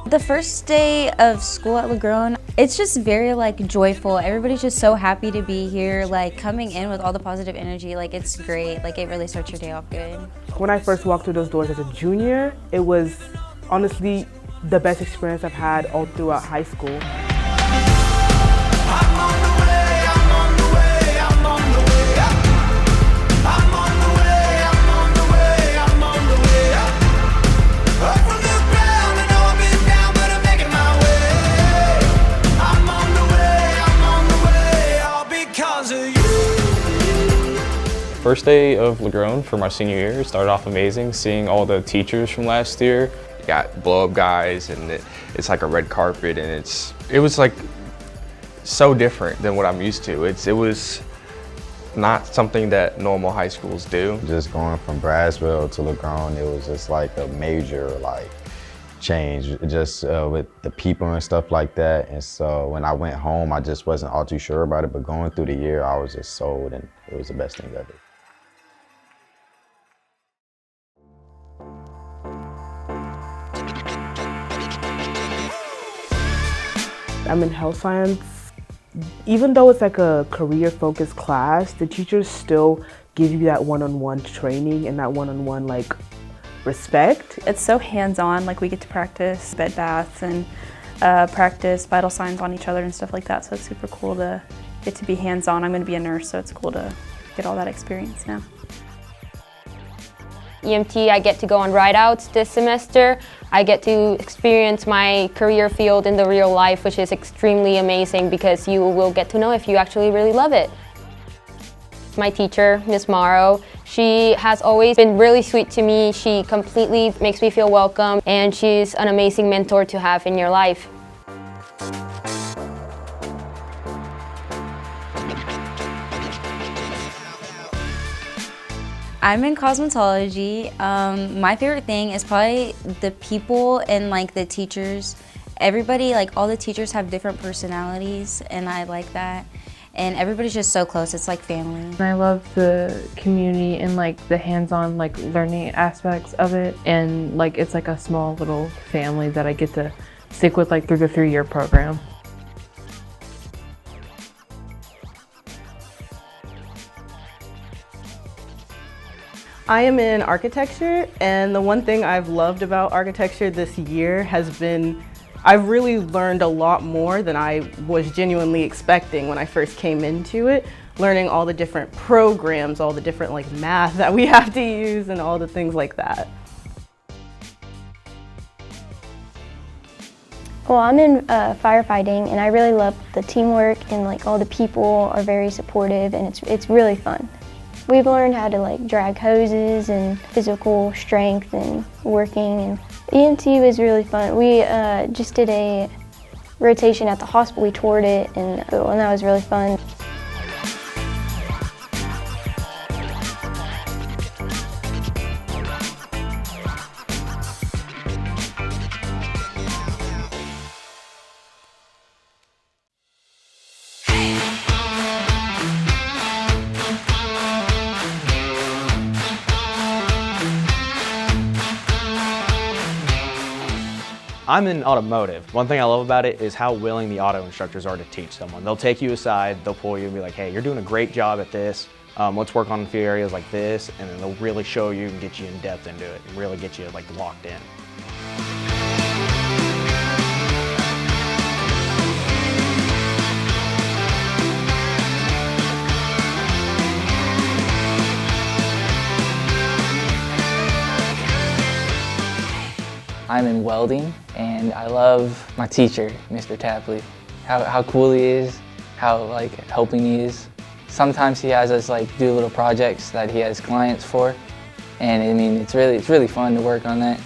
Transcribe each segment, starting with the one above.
The first day of school at LaGrone, it's just very joyful. Everybody's just so happy to be here, coming in with all the positive energy. It's great. It really starts your day off good. When I first walked through those doors as a junior, it was honestly the best experience I've had all throughout high school. First day of LaGrone for my senior year started off amazing, seeing all the teachers from last year. You got blow-up guys, and it's like a red carpet, and it was like so different than what I'm used to. It was not something that normal high schools do. Just going from Braswell to LaGrone, it was just like a major change, just with the people and stuff like that. And so when I went home, I just wasn't all too sure about it, but going through the year, I was just sold, and it was the best thing ever. I'm in health science. Even though it's like a career-focused class, the teachers still give you that one-on-one training and that one-on-one respect. It's so hands-on, we get to practice bed baths and practice vital signs on each other and stuff like that, so it's super cool to get to be hands-on. I'm going to be a nurse, so it's cool to get all that experience now. EMT, I get to go on ride-outs this semester. I get to experience my career field in the real life, which is extremely amazing because you will get to know if you actually really love it. My teacher, Miss Morrow, she has always been really sweet to me. She completely makes me feel welcome, and she's an amazing mentor to have in your life. I'm in cosmetology. My favorite thing is probably the people and the teachers. Everybody, all the teachers have different personalities, and I like that. And everybody's just so close, it's like family. I love the community and the hands-on learning aspects of it. And it's like a small little family that I get to stick with through the 3-year program. I am in architecture, and the one thing I've loved about architecture this year has been I've really learned a lot more than I was genuinely expecting when I first came into it, learning all the different programs, all the different math that we have to use and all the things like that. Well, I'm in firefighting, and I really love the teamwork, and all the people are very supportive, and it's really fun. We've learned how to drag hoses and physical strength and working, and EMT was really fun. We just did a rotation at the hospital. We toured it, and that was really fun. I'm in automotive. One thing I love about it is how willing the auto instructors are to teach someone. They'll take you aside, they'll pull you and be like, hey, you're doing a great job at this. Let's work on a few areas like this, and then they'll really show you and get you in depth into it and really get you locked in. I'm in welding, and I love my teacher, Mr. Tapley. How cool he is, how helping he is. Sometimes he has us do little projects that he has clients for, and I mean it's really fun to work on that.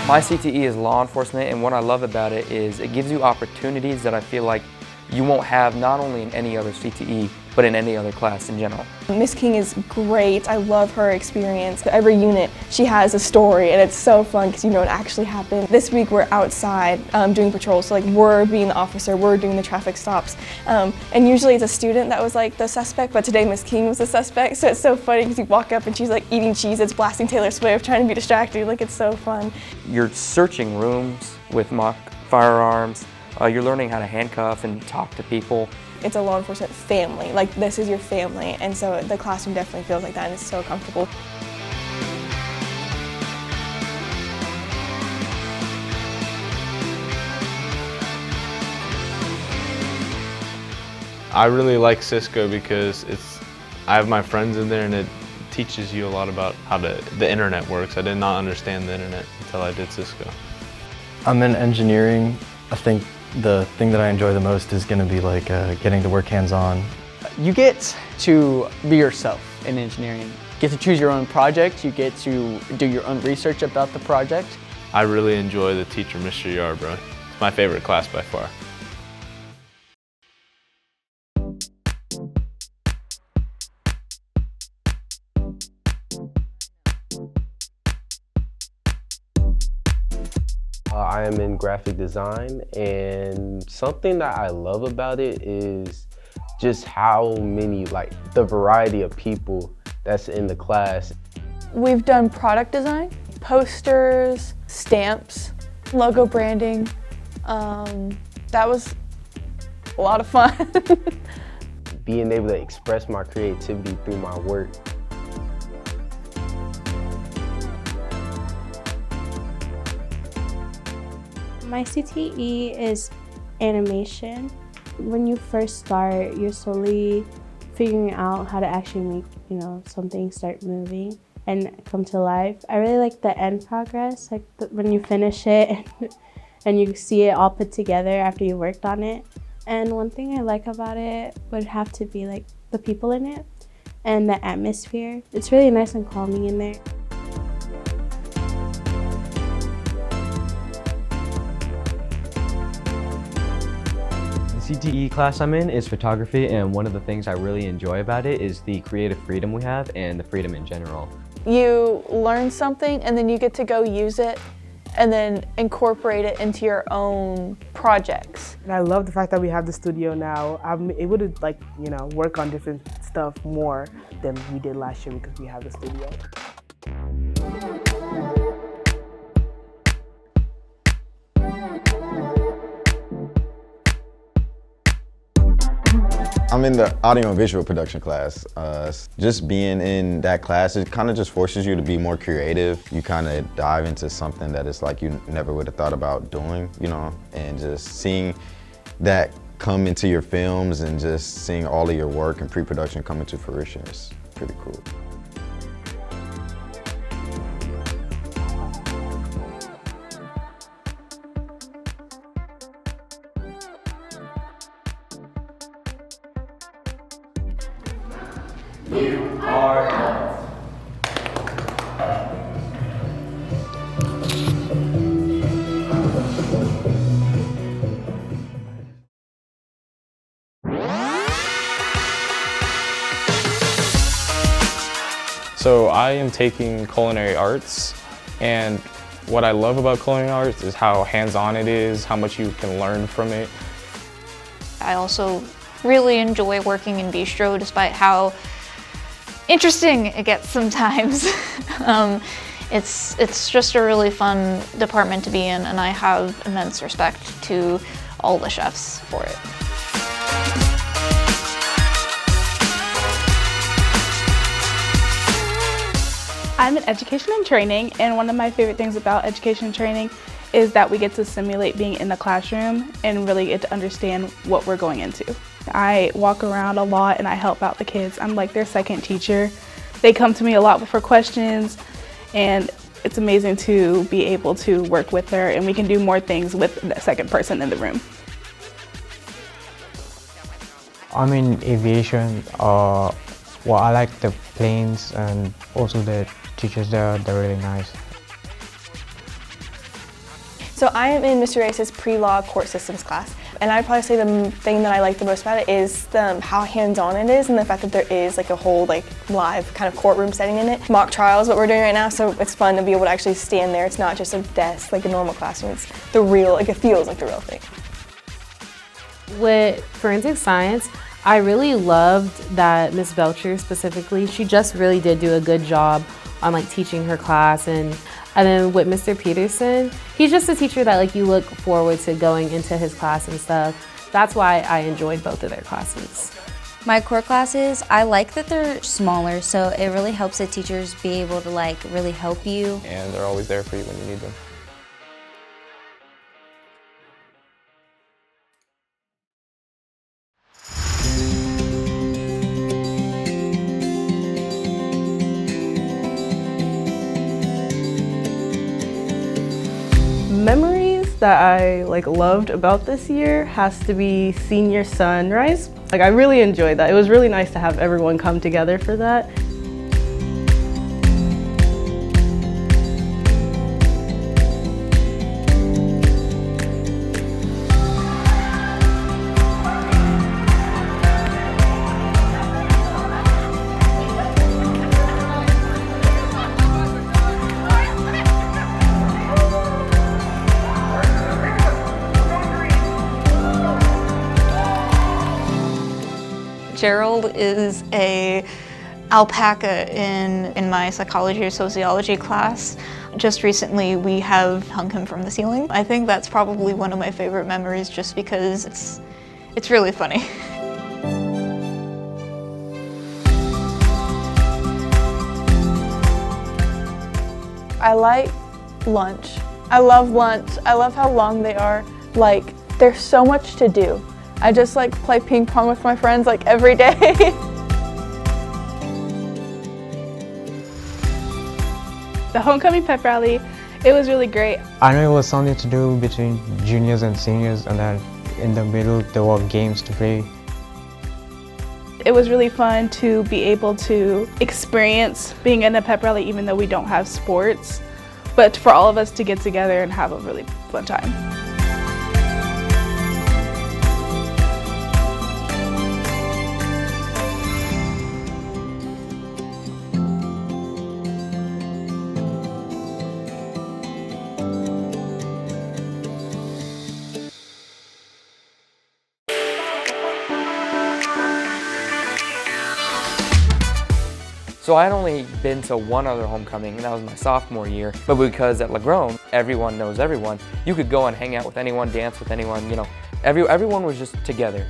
My CTE is law enforcement, and what I love about it is it gives you opportunities that I feel like you won't have not only in any other CTE, but in any other class in general. Miss King is great. I love her experience. Every unit, she has a story, and it's so fun because you know it actually happened. This week we're outside doing patrols, so like we're being the officer, we're doing the traffic stops. And usually it's a student that was like the suspect, but today Miss King was the suspect, so it's so funny because you walk up and she's like eating Cheez-Its, blasting Taylor Swift, trying to be distracted, like it's so fun. You're searching rooms with mock firearms. You're learning how to handcuff and talk to people. It's a law enforcement family, like this is your family, and so the classroom definitely feels like that and it's so comfortable. I really like Cisco because I have my friends in there and it teaches you a lot about how the internet works. I did not understand the internet until I did Cisco. I'm in engineering. I think the thing that I enjoy the most is going to be like getting to work hands-on. You get to be yourself in engineering. You get to choose your own project. You get to do your own research about the project. I really enjoy the teacher, Mr. Yarbrough. It's my favorite class by far. I am in graphic design, and something that I love about it is just how many, like the variety of people that's in the class. We've done product design, posters, stamps, logo branding. That was a lot of fun. Being able to express my creativity through my work. My CTE is animation. When you first start, you're slowly figuring out how to actually make, something start moving and come to life. I really like the end progress, like when you finish it and you see it all put together after you worked on it. And one thing I like about it would have to be like the people in it and the atmosphere. It's really nice and calming in there. The CTE class I'm in is photography, and one of the things I really enjoy about it is the creative freedom we have and the freedom in general. You learn something and then you get to go use it and then incorporate it into your own projects. And I love the fact that we have the studio now. I'm able to work on different stuff more than we did last year because we have the studio. I'm in the audio and visual production class. Just being in that class, it kind of just forces you to be more creative. You kind of dive into something that is like you never would have thought about doing, and just seeing that come into your films and just seeing all of your work and pre-production come into fruition is pretty cool. You are loved. So I am taking culinary arts, and what I love about culinary arts is how hands-on it is, how much you can learn from it. I also really enjoy working in bistro despite how interesting it gets sometimes. It's just a really fun department to be in, and I have immense respect to all the chefs for it. I'm in education and training, and one of my favorite things about education and training is that we get to simulate being in the classroom and really get to understand what we're going into. I walk around a lot and I help out the kids. I'm like their second teacher. They come to me a lot for questions, and it's amazing to be able to work with her, and we can do more things with the second person in the room. I'm in aviation. I like the planes, and also the teachers there, they're really nice. So I am in Mr. Rice's pre-law court systems class. And I'd probably say the thing that I like the most about it is how hands-on it is, and the fact that there is like a whole like live kind of courtroom setting in it. Mock trial is what we're doing right now, so it's fun to be able to actually stand there. It's not just a desk like a normal classroom. It's the real, like it feels like the real thing. With forensic science, I really loved that Miss Belcher specifically, she just really did do a good job on like teaching her class. And then with Mr. Peterson, he's just a teacher that like you look forward to going into his class and stuff. That's why I enjoyed both of their classes. My core classes, I like that they're smaller, so it really helps the teachers be able to like really help you. And they're always there for you when you need them. Memories that I like loved about this year has to be senior sunrise. Like I really enjoyed that. It was really nice to have everyone come together for that. Gerald is a alpaca in my psychology or sociology class. Just recently we have hung him from the ceiling. I think that's probably one of my favorite memories just because it's really funny. I like lunch. I love lunch. I love how long they are. Like, there's so much to do. I just like play ping pong with my friends like every day. The homecoming pep rally, it was really great. I know it was something to do between juniors and seniors, and then in the middle there were games to play. It was really fun to be able to experience being in a pep rally even though we don't have sports, but for all of us to get together and have a really fun time. So I had only been to one other homecoming, and that was my sophomore year. But because at LaGrone, everyone knows everyone, you could go and hang out with anyone, dance with anyone, you know, everyone was just together.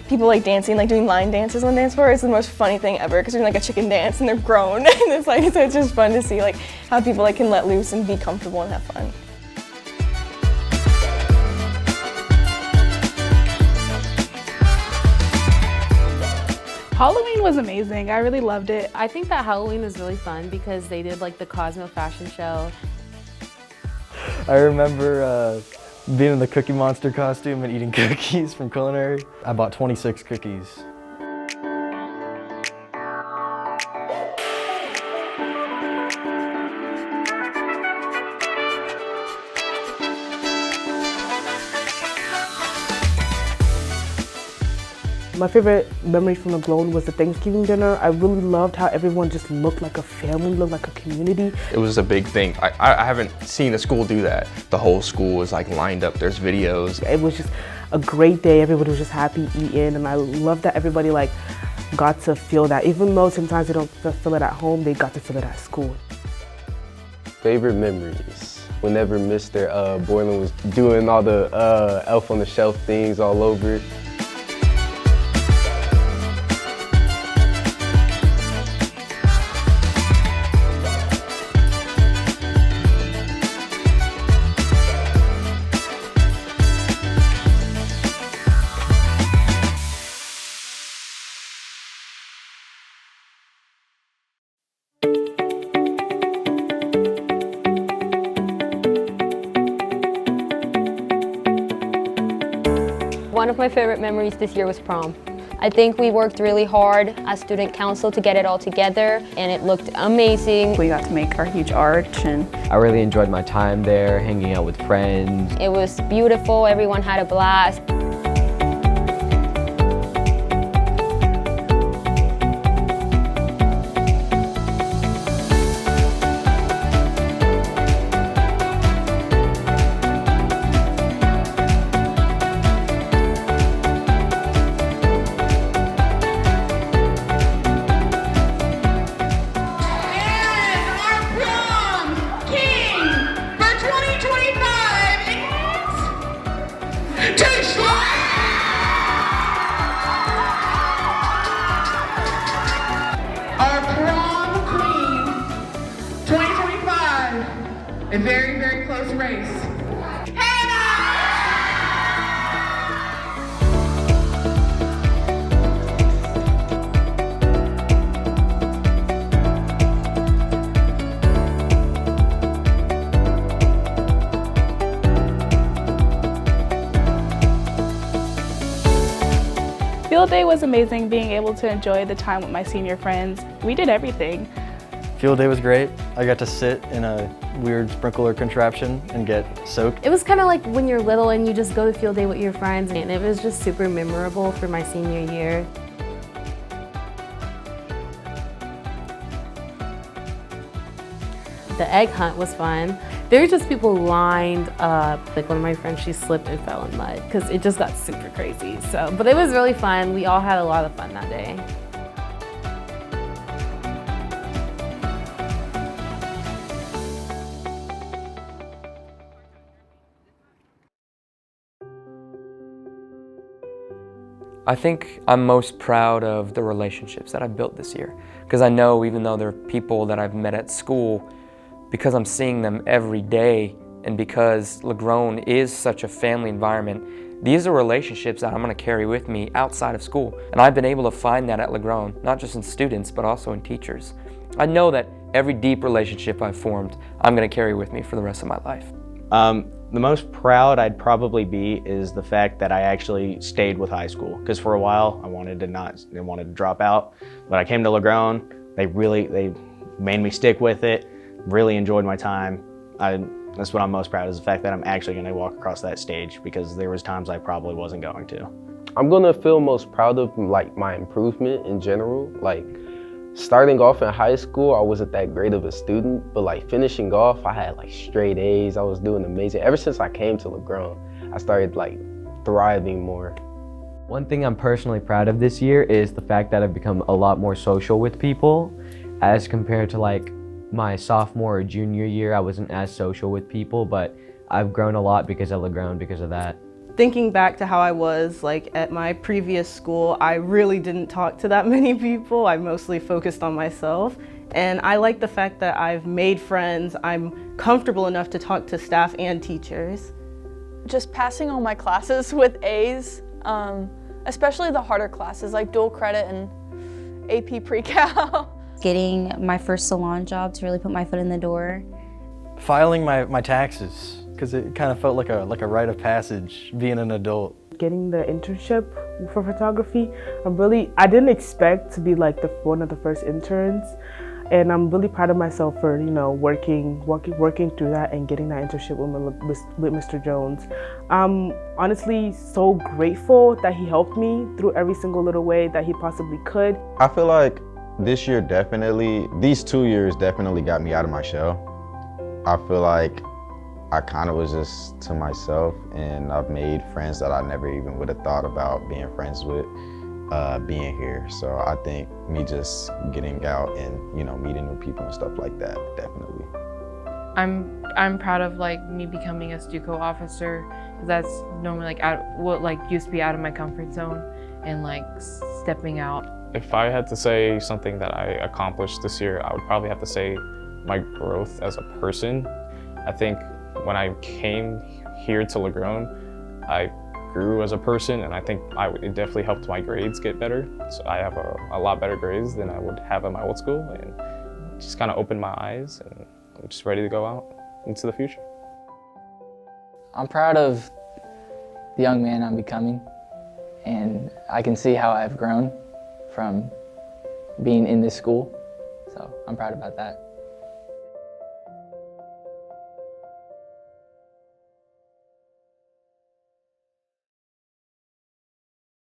People like dancing, like doing line dances on dance floor is the most funny thing ever because they're doing like a chicken dance and they're grown. And it's like, so it's just fun to see like how people like can let loose and be comfortable and have fun. Halloween was amazing. I really loved it. I think that Halloween was really fun because they did like the Cosmo fashion show. I remember being in the Cookie Monster costume and eating cookies from culinary. I bought 26 cookies. My favorite memory from LaGrone was the Thanksgiving dinner. I really loved how everyone just looked like a family, looked like a community. It was a big thing. I haven't seen a school do that. The whole school was like lined up, there's videos. It was just a great day. Everybody was just happy eating, and I love that everybody like got to feel that. Even though sometimes they don't feel it at home, they got to feel it at school. Favorite memories? Whenever Mr. Borland was doing all the Elf on the Shelf things all over. One of my favorite memories this year was prom. I think we worked really hard as student council to get it all together, and it looked amazing. We got to make our huge arch, and I really enjoyed my time there, hanging out with friends. It was beautiful, everyone had a blast. A very, very close race. Field day was amazing, being able to enjoy the time with my senior friends. We did everything. Field day was great. I got to sit in a weird sprinkler contraption and get soaked. It was kind of like when you're little and you just go to field day with your friends, and it was just super memorable for my senior year. The egg hunt was fun. There were just people lined up. Like one of my friends, she slipped and fell in mud because it just got super crazy. But it was really fun. We all had a lot of fun that day. I think I'm most proud of the relationships that I've built this year, because I know even though they're people that I've met at school, because I'm seeing them every day and because LaGrone is such a family environment, these are relationships that I'm going to carry with me outside of school. And I've been able to find that at LaGrone, not just in students, but also in teachers. I know that every deep relationship I've formed, I'm going to carry with me for the rest of my life. The most proud I'd probably be is the fact that I actually stayed with high school. Because for a while, I wanted to drop out. But I came to LaGrone, they made me stick with it, really enjoyed my time. That's what I'm most proud of, is the fact that I'm actually gonna walk across that stage, because there was times I probably wasn't going to. I'm gonna feel most proud of like my improvement in general. Like starting off in high school, I wasn't that great of a student, but like finishing off, I had like straight A's. I was doing amazing. Ever since I came to LaGrone, I started like thriving more. One thing I'm personally proud of this year is the fact that I've become a lot more social with people, as compared to like my sophomore or junior year. I wasn't as social with people, but I've grown a lot because of LaGrone because of that. Thinking back to how I was like at my previous school, I really didn't talk to that many people. I mostly focused on myself. And I like the fact that I've made friends. I'm comfortable enough to talk to staff and teachers. Just passing all my classes with A's, especially the harder classes like dual credit and AP pre-cal. Getting my first salon job to really put my foot in the door. Filing my taxes, because it kind of felt like a rite of passage being an adult. Getting the internship for photography, I didn't expect to be like one of the first interns, and I'm really proud of myself for working through that and getting that internship with Mr. Jones. I'm honestly so grateful that he helped me through every single little way that he possibly could. I feel like this year these 2 years definitely got me out of my shell. I feel like I kind of was just to myself, and I've made friends that I never even would have thought about being friends with being here. So I think me just getting out and meeting new people and stuff like that, definitely. I'm proud of like me becoming a Stuco officer, because that's normally like used to be out of my comfort zone, and like stepping out. If I had to say something that I accomplished this year, I would probably have to say my growth as a person. I think when I came here to LaGrone, I grew as a person, and I think it definitely helped my grades get better. So I have a lot better grades than I would have at my old school, and just kind of opened my eyes, and I'm just ready to go out into the future. I'm proud of the young man I'm becoming. and I can see how I've grown from being in this school, so I'm proud about that.